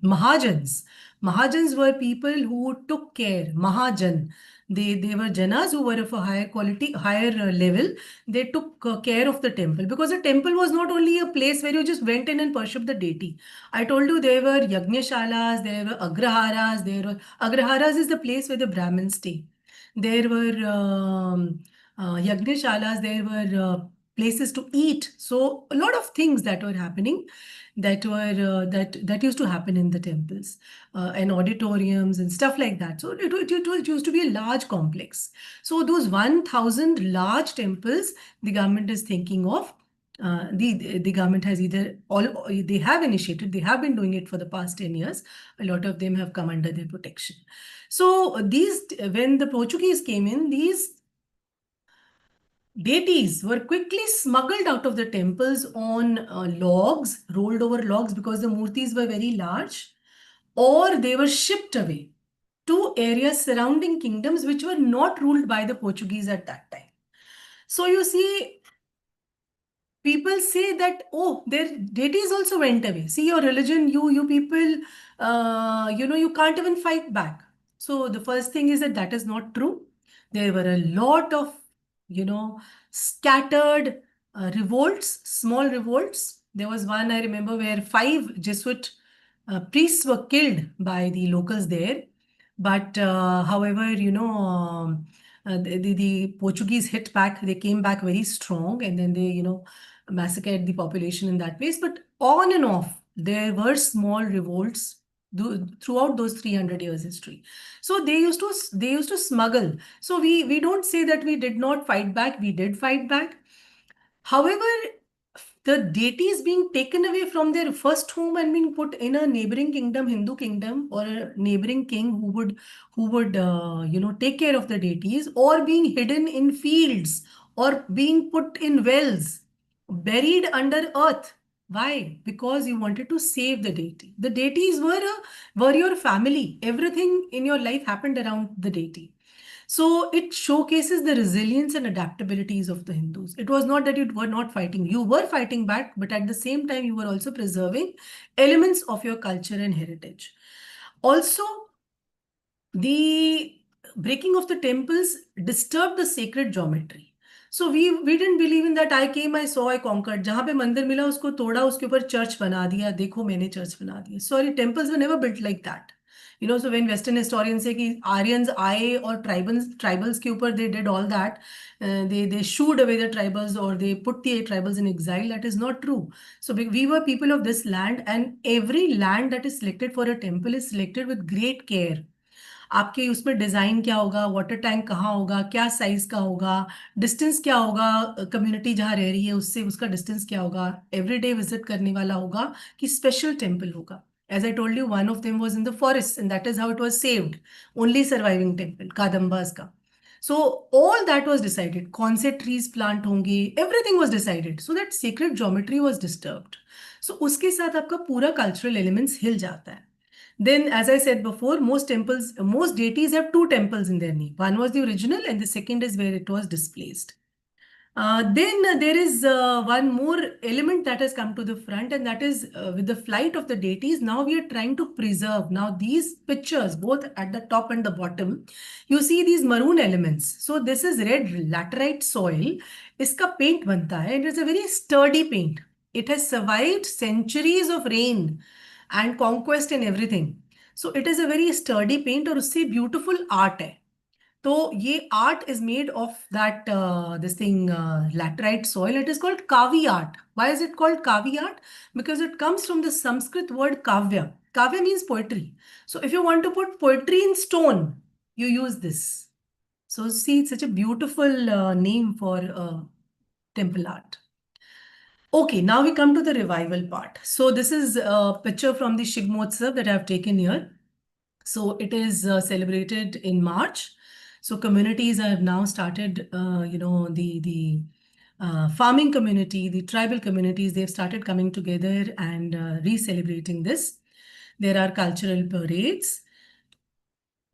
Mahajans. Mahajans were people who took care. Mahajan. They were Janas who were of a higher quality, higher level. They took care of the temple, because the temple was not only a place where you just went in and worshipped the deity. I told you there were Yajñashalas, there were Agraharas, Agraharas is the place where the Brahmins stay. There were Yajñashalas, there were places to eat. So a lot of things that were happening, that were that used to happen in the temples, and auditoriums and stuff like that. So it used to be a large complex. So those 1,000 large temples, the government is thinking of. The government has they have initiated, they have been doing it for the past 10 years. A lot of them have come under their protection. So when the Portuguese came in, these deities were quickly smuggled out of the temples on logs, rolled over logs, because the murtis were very large, or they were shipped away to areas surrounding kingdoms which were not ruled by the Portuguese at that time. So you see, people say that, oh, their deities also went away. See, your religion, you people, you can't even fight back. So the first thing is that is not true. There were a lot of, scattered revolts, small revolts. There was one, I remember, where 5 Jesuit priests were killed by the locals there. But however, the Portuguese hit back. They came back very strong, and then they, massacred the population in that place. But on and off, there were small revolts throughout those 300 years history. So they used to smuggle. So we don't say that we did not fight back. We did fight back. However, the deities being taken away from their first home and being put in a neighboring kingdom, Hindu kingdom, or a neighboring king who would take care of the deities, or being hidden in fields, or being put in wells, buried under earth. Why? Because you wanted to save the deity. The deities were your family. Everything in your life happened around the deity. So it showcases the resilience and adaptabilities of the Hindus. It was not that you were not fighting. You were fighting back, but at the same time, you were also preserving elements of your culture and heritage. Also, the breaking of the temples disturbed the sacred geometry. So we didn't believe in that. I came, I saw, I conquered. जहाँ पे मंदिर मिला उसको तोड़ा, उसके ऊपर church बना दिया. देखो मैंने चर्च बना दिया. Sorry, temples were never built like that. So when Western historians say कि Aryans आए और tribals के ऊपर they did all that, they shooed away the tribals, or they put the tribals in exile. That is not true. So we were people of this land, and every land that is selected for a temple is selected with great care. आपके उसमें design क्या होगा, water tank कहाँ होगा, क्या size का होगा, distance क्या होगा, कम्युनिटी जहाँ रह रही है उससे उसका डिस्टेंस क्या होगा, एवरीडे विजिट करने वाला होगा कि स्पेशल टेम्पल होगा. As I told you, one of them was in the forest, and that is how it was saved. Only surviving temple, Kadambas ka. So all that was decided. कौन से trees plant होंगे, everything was decided. So that sacred geometry was disturbed. So उसके साथ आपका पूरा cultural elements हिल जाता है. Then, as I said before, most deities have 2 temples in their name. One was the original, and the second is where it was displaced. Then there is one more element that has come to the front, and that is with the flight of the deities. Now we are trying to preserve. Now these pictures, both at the top and the bottom, you see these maroon elements. So this is red laterite soil. Iska paint banta hai, and it's a very sturdy paint. It has survived centuries of rain and conquest and everything. So it is a very sturdy paint, और उससे beautiful art है. तो ये art is made of that this thing laterite soil. It is called kavi art. Why is it called kavi art? Because it comes from the Sanskrit word kavya. Kavya means poetry. So if you want to put poetry in stone, you use this. So see, it's such a beautiful name for temple art. Okay, now we come to the revival part. So this is a picture from the Shigmotsav that I've taken here. So it is celebrated in March. So communities have now started, the farming community, the tribal communities, they've started coming together and re-celebrating this. There are cultural parades.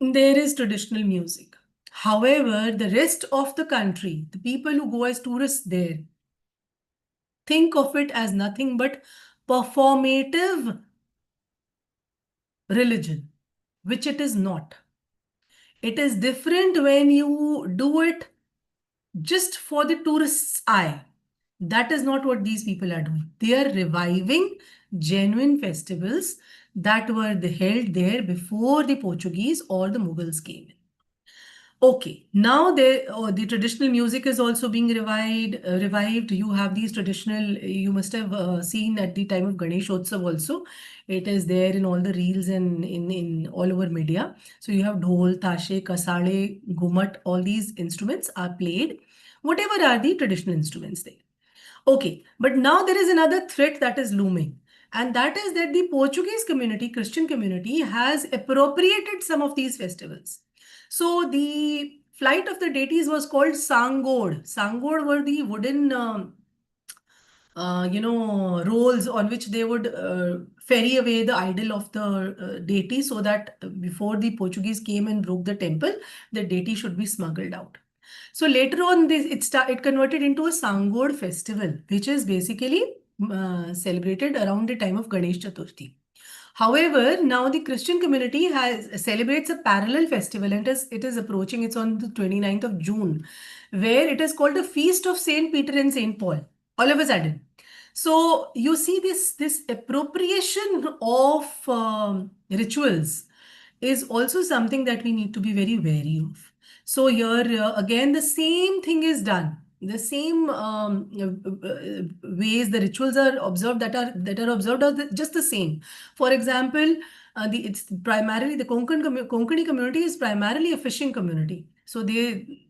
There is traditional music. However, the rest of the country, the people who go as tourists there, think of it as nothing but performative religion, which it is not. It is different when you do it just for the tourist's eye. That is not what these people are doing. They are reviving genuine festivals that were held there before the Portuguese or the Mughals came in. Okay, now the traditional music is also being revived. You have these traditional, you must have seen at the time of Ganesh Utsav also. It is there in all the reels and in all over media. So you have dhol, tashe, kasale, gumat, all these instruments are played. Whatever are the traditional instruments there. Okay, but now there is another threat that is looming. And that is that the Portuguese community, Christian community, has appropriated some of these festivals. So the flight of the deities was called Sangod. Sangod were the wooden, rolls on which they would ferry away the idol of the deity so that before the Portuguese came and broke the temple, the deity should be smuggled out. So later on, it converted into a Sangod festival, which is basically celebrated around the time of Ganesh Chaturthi. However, now the Christian community has celebrates a parallel festival, and it is approaching. It's on the 29th of June, where it is called the Feast of Saint Peter and Saint Paul. All of a sudden, so you see this appropriation of rituals is also something that we need to be very wary of. So here again, the same thing is done. The same ways the rituals are observed that are observed are just the same. For example, it's primarily the Konkani community is primarily a fishing community. So they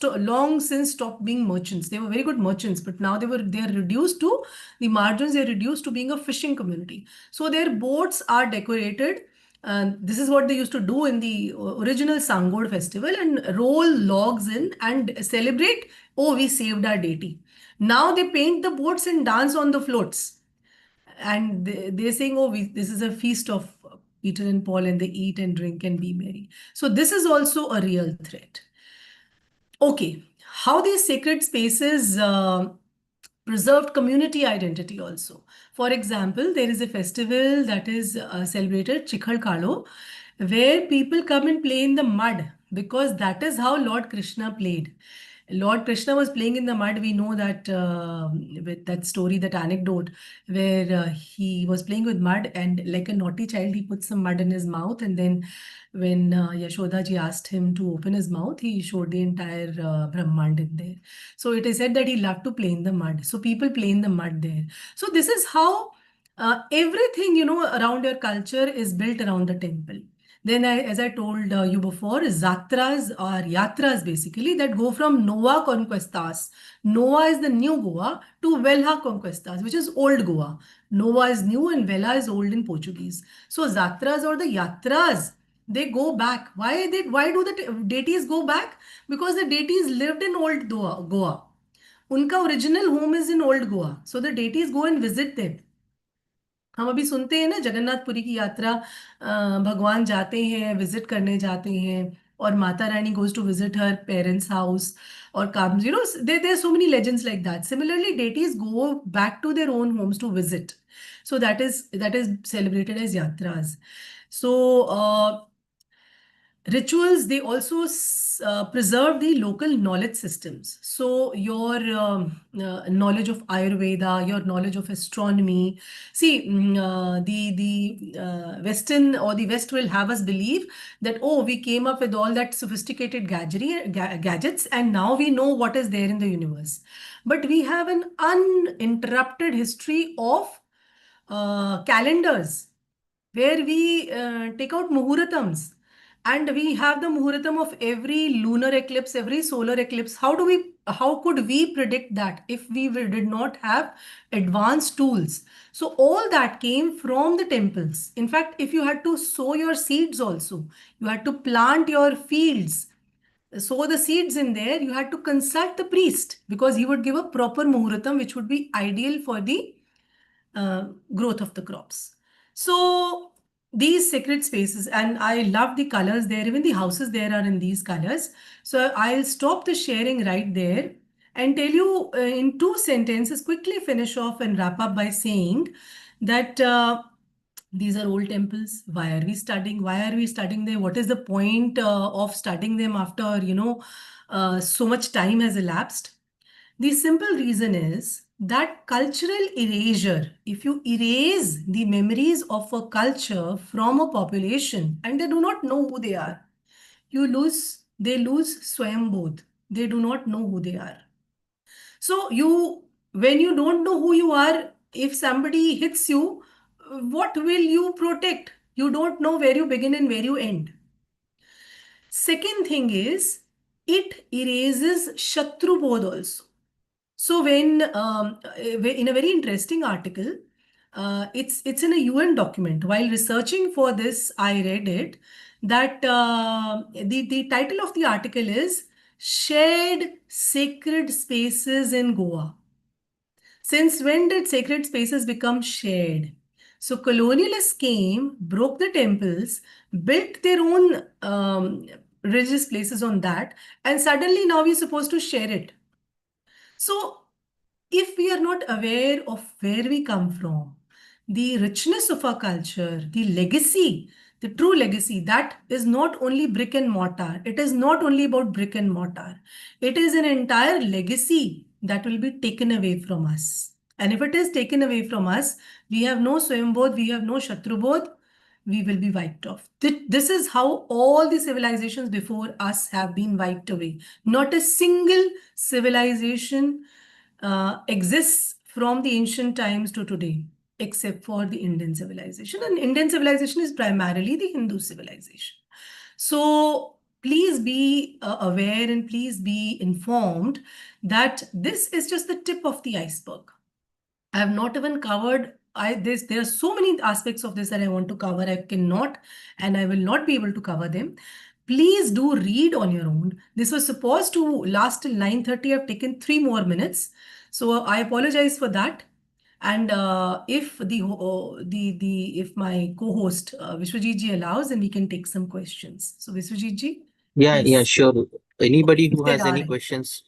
long since stopped being merchants. They were very good merchants, but now they are reduced to the margins. They are reduced to being a fishing community. So their boats are decorated. This is what they used to do in the original Sangod festival and roll logs in and celebrate. Oh, we saved our deity. Now they paint the boats and dance on the floats. And they're saying, oh, this is a feast of Peter and Paul, and they eat and drink and be merry. So this is also a real threat. Okay, how these sacred spaces preserved community identity also. For example, there is a festival that is celebrated, Chikhal Kalo, where people come and play in the mud because that is how Lord Krishna played. Lord Krishna was playing in the mud. We know that with that story, that anecdote, where he was playing with mud and like a naughty child, he put some mud in his mouth. And then when Yashoda ji asked him to open his mouth, he showed the entire Brahmand in there. So it is said that he loved to play in the mud. So people play in the mud there. So this is how everything, around your culture is built around the temple. Then, as I told you before, Zatras or Yatras basically that go from Nova Conquestas. Nova is the new Goa to Velha Conquestas, which is old Goa. Nova is new and Vela is old in Portuguese. So Zatras or the Yatras, they go back. Why do the deities go back? Because the deities lived in old Goa. Unka original home is in old Goa. So the deities go and visit them. हम अभी सुनते हैं ना जगन्नाथपुरी की यात्रा भगवान जाते हैं विजिट करने जाते हैं और Mata Rani goes to visit her parents house or comes there are so many legends like that. Similarly, deities go back to their own homes to visit, so that is celebrated as yatras. So rituals, they also preserve the local knowledge systems. So your knowledge of Ayurveda, your knowledge of astronomy. See, the Western or the West will have us believe that, oh, we came up with all that sophisticated gadgets and now we know what is there in the universe. But we have an uninterrupted history of calendars where we take out muhuratams, and we have the muhuratam of every lunar eclipse, every solar eclipse. How could we predict that if we did not have advanced tools? So all that came from the temples. In fact, if you had to sow your seeds also, you had to plant your fields, sow the seeds in there, you had to consult the priest because he would give a proper muhuratam which would be ideal for the growth of the crops. So these sacred spaces, and I love the colors there. Even the houses there are in these colors. So I'll stop the sharing right there and tell you in two sentences, quickly finish off and wrap up by saying that these are old temples. Why are we studying? Why are we studying them? What is the point of studying them after, so much time has elapsed? The simple reason is that cultural erasure, if you erase the memories of a culture from a population and they do not know who they are, they lose Swayambodh. They do not know who they are. So when you don't know who you are, if somebody hits you, what will you protect? You don't know where you begin and where you end. Second thing is, it erases Shatru Bodh also. So in a very interesting article, it's in a UN document. While researching for this, I read it that the title of the article is Shared Sacred Spaces in Goa. Since when did sacred spaces become shared? So colonialists came, broke the temples, built their own religious places on that, and suddenly now we're supposed to share it. So if we are not aware of where we come from, the richness of our culture, the legacy, the true legacy, that is not only brick and mortar. It is not only about brick and mortar. It is an entire legacy that will be taken away from us. And if it is taken away from us, we have no Swayambodh, we have no Shatrubodh, we will be wiped off. This is how all the civilizations before us have been wiped away. Not a single civilization exists from the ancient times to today, except for the Indian civilization. And Indian civilization is primarily the Hindu civilization. So please be aware and please be informed that this is just the tip of the iceberg. I have not even covered there are so many aspects of this that I want to cover. I cannot and I will not be able to cover them. Please do read on your own. This was supposed to last till 9:30. I've taken 3 more minutes. So I apologize for that. And if if my co-host Vishwajit ji allows, then we can take some questions. So Vishwajit ji, Yeah, please. sure. Anybody who Say has da any rahe. questions?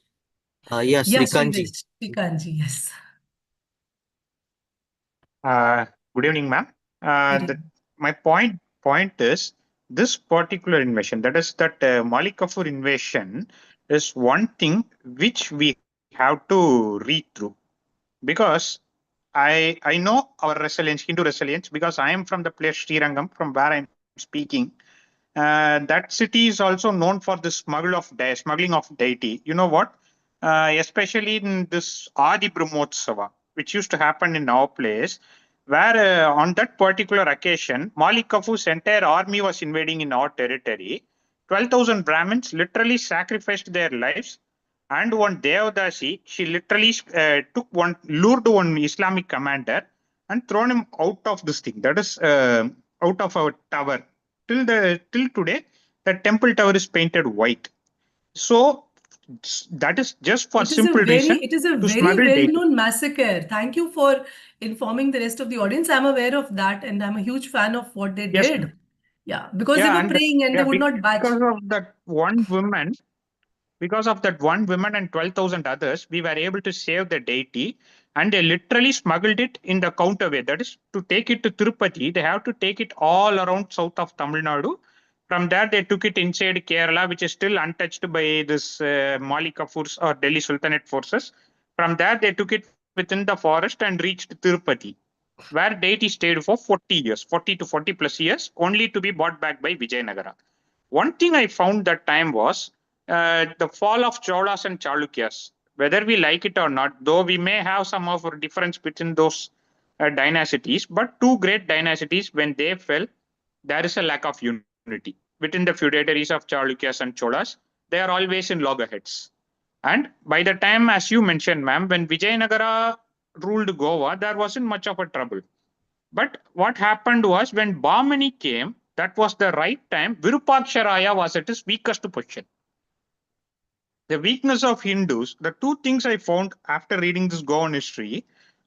Yes, Yeah, Srikanji. Shrikant ji, yes. Good evening, ma'am. Good The, evening. my point is this particular invasion, that is that Malik Kafur invasion, is one thing which we have to read through, because I know our resilience, Hindu resilience, because I am from the place Srirangam, from where I'm speaking. That city is also known for the smuggling of deity. You know what? Especially in this Adi Brahmotsava, which used to happen in our place, where on that particular occasion, Malik Kafur's entire army was invading in our territory. 12,000 Brahmins literally sacrificed their lives, and one Devdasi, she literally lured one Islamic commander and thrown him out of this thing. That is out of our tower. Till today, the temple tower is painted white. So that is just for simple reason It is a to very smuggle deity. well-known massacre. Thank you for informing the rest of the audience. I'm aware of that, and I'm a huge fan of what they Yes, did. ma'am. Yeah, because they Yeah, were and praying and they yeah, would not budge. because of that one woman and 12,000 others, we were able to save the deity, and they literally smuggled it in the counterway. That is, to take it to Tirupati, they have to take it all around south of Tamil Nadu. From there, they took it inside Kerala, which is still untouched by this Malik Kafur's or Delhi Sultanate forces. From there, they took it within the forest and reached Tirupati, where deity stayed for 40 years, 40 to 40 plus years, only to be bought back by Vijayanagara. One thing I found that time was the fall of Cholas and Chalukyas. Whether we like it or not, though we may have some of a difference between those dynasties, but two great dynasties, when they fell, there is a lack of unity. Within the feudatories of Chalukyas and Cholas, they are always in loggerheads. And by the time, as you mentioned, ma'am, when Vijayanagara ruled Goa, there wasn't much of a trouble. But what happened was when Bahmani came, that was the right time. Virupaksharaya was at his weakest position. The weakness of Hindus, the two things I found after reading this Goan history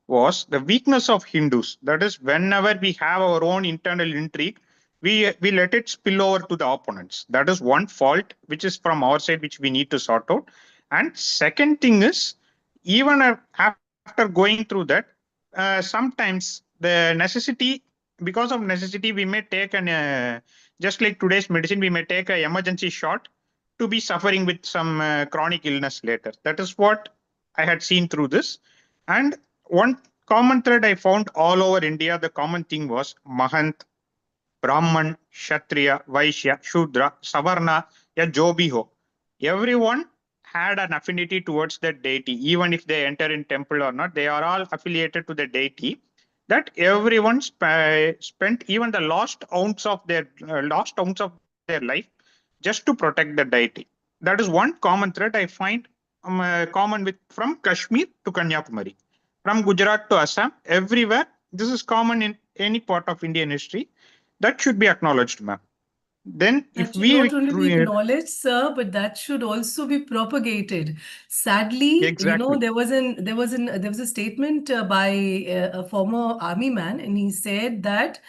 was the weakness of Hindus. That is, whenever we have our own internal intrigue, we let it spill over to the opponents. That is one fault which is from our side, which we need to sort out. And second thing is, even after going through that, sometimes the necessity, because of necessity, we may take an just like today's medicine, we may take an emergency shot to be suffering with some chronic illness later. That is what I had seen through this. And one common thread I found all over India, the common thing was Mahant, Brahman, Kshatriya, Vaishya, Shudra, Savarna, ya jo bhi ho. Everyone had an affinity towards that deity, even if they enter in temple or not. They are all affiliated to the deity. That everyone spent even the last ounce of their life just to protect the deity. That is one common thread I find common with from Kashmir to Kanyakumari, from Gujarat to Assam, everywhere. This is common in any part of Indian history. That should be acknowledged, ma'am. Then, That if should not we only be acknowledged, sir, but that should also be propagated. Sadly, exactly, there was a statement by a former army man, and he said that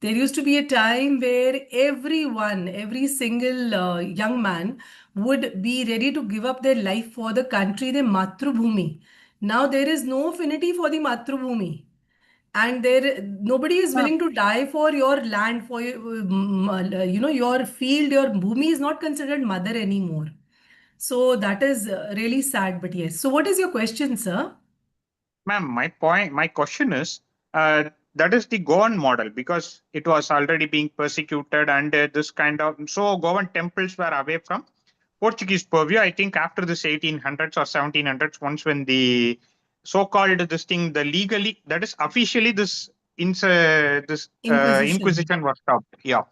there used to be a time where every single young man would be ready to give up their life for the country, their Matrubhumi. Now there is no affinity for the Matrubhumi, and there nobody is willing to die for your land, for your your field. Your bhumi is not considered mother anymore. So that is really sad. But yes, so what is your question, sir? ma'am. My question is, that is the Goan model, because it was already being persecuted, and this kind of, so Goan temples were away from Portuguese purview. I think after this 1800s or 1700s, once when the so-called this thing, the legally, that is officially this Inquisition. Inquisition was stopped. Yeah.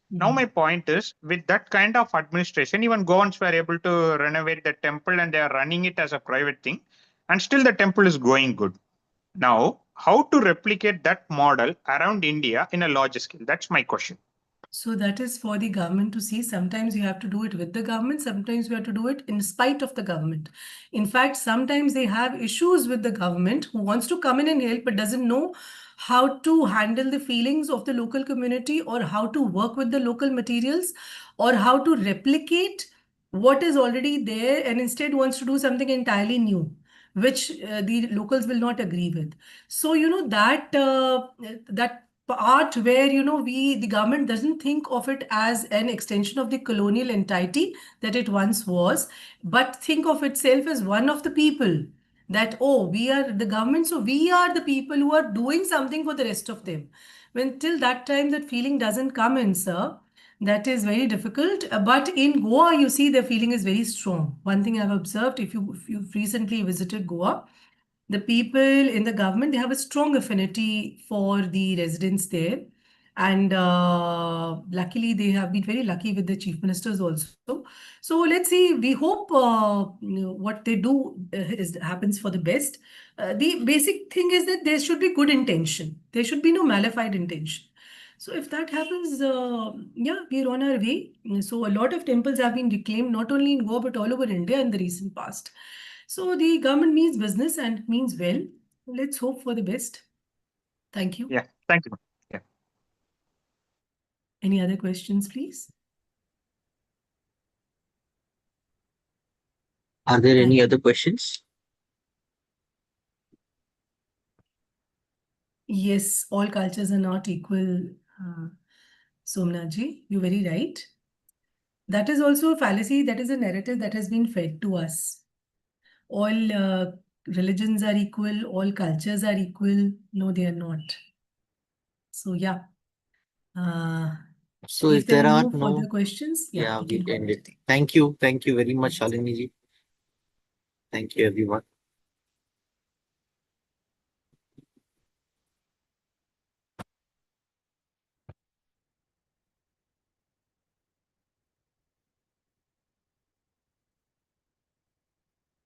Now, Yeah. my point is, with that kind of administration, even Goans were able to renovate the temple, and they are running it as a private thing, and still the temple is going good. Now, how to replicate that model around India in a larger scale? That's my question. So that is for the government to see. Sometimes you have to do it with the government. Sometimes you have to do it in spite of the government. In fact, sometimes they have issues with the government who wants to come in and help but doesn't know how to handle the feelings of the local community, or how to work with the local materials, or how to replicate what is already there, and instead wants to do something entirely new, which the locals will not agree with. So that part where the government doesn't think of it as an extension of the colonial entity that it once was, but think of itself as one of the people, that, oh, we are the government, so we are the people who are doing something for the rest of them. When till that time that feeling doesn't come in, sir, that is very difficult. But in Goa, you see, the feeling is very strong. One thing I've observed, if you've recently visited Goa, the people in the government, they have a strong affinity for the residents there. And luckily, they have been very lucky with the chief ministers also. So let's see. We hope what they do happens for the best. The basic thing is that there should be good intention. There should be no malified intention. So if that happens, yeah, we're on our way. So a lot of temples have been reclaimed, not only in Goa, but all over India in the recent past. So the government means business and means well. Let's hope for the best. Thank you. Yeah, thank you. Yeah. Any other questions, please? Are there any other questions? Yes, all cultures are not equal, Somnaji. You're very right. That is also a fallacy. That is a narrative that has been fed to us. All religions are equal, all cultures are equal. No, they are not. So, yeah. So If if there there are are no no, further questions, yeah, yeah, we we can go end ahead. it. Thank you. Thank you very much, Shalini ji. Thank you, everyone.